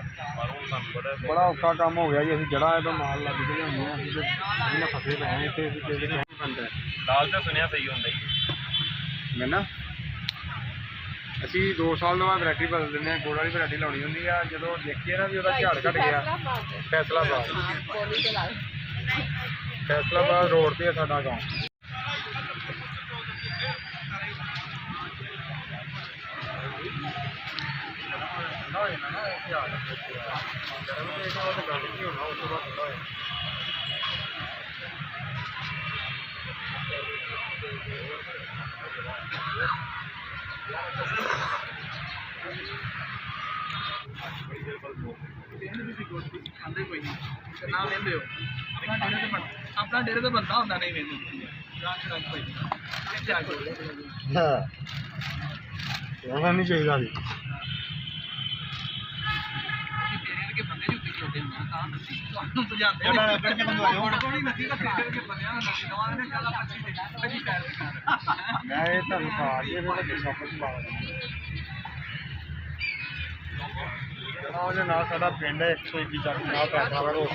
बड़ा औखा काम हो गया जी। अभी जड़ा तो नाल लग गई होंगे फसे पे हैं इतने लाल तो सुनिया सही होंगे मैं ना ਅਸੀਂ 2 ਸਾਲ ਤੋਂ ਬਾਅਦ ਵੈਰਾਈਟੀ ਬਦਲ ਦਿੰਦੇ ਹਾਂ। ਗੁੜ ਵਾਲੀ ਵੈਰਾਈਟੀ ਲਾਉਣੀ ਹੁੰਦੀ ਆ। ਜਦੋਂ ਦੇਖੀਏ ਨਾ ਵੀ ਉਹਦਾ ਝਾੜ ਘਟ ਗਿਆ ਫੈਸਲਾਬਾਦ ਰੋਡ ਤੇ ਆ ਸਾਡਾ ਗਾँव। अपना डेरे तो बनता होता नहीं मैनू नहीं चाहिए साडा पिंड है 121 ਚੱਕ ਨਾ ਪੈਸਾ ਵਾ ਰੋਡ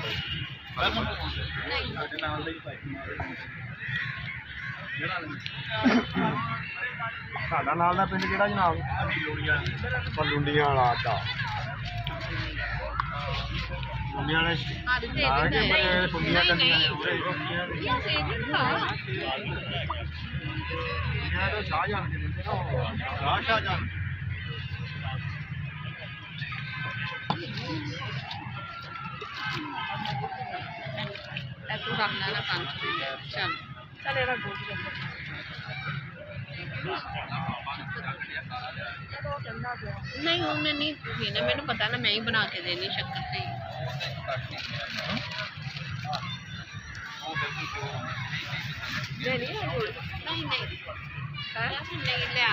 ਸਾਡਾ ਨਾਲ ਦਾ ਪਿੰਡ ਕਿਹੜਾ ਜਨਾਬ? ਲੁੰਡੀਆਂ ਵਾਲਾ ਦਾ ਲੁੰਡੀਆਂ ਵਾਲੇ ਸੁੰਡੀਆਂ ਕੰਡੀਆਂ ਸ਼ਾਹਜਹਾਨ ਦੇ ਦਿੰਦੇ ਨਾ ਸ਼ਾਹਜਹਾਨ तू रखना ना काम चल चल एरा गोल नहीं उन्हें नहीं पीना मैंने पता ना मैं ही बना के देनी शक्कर से नहीं नहीं ले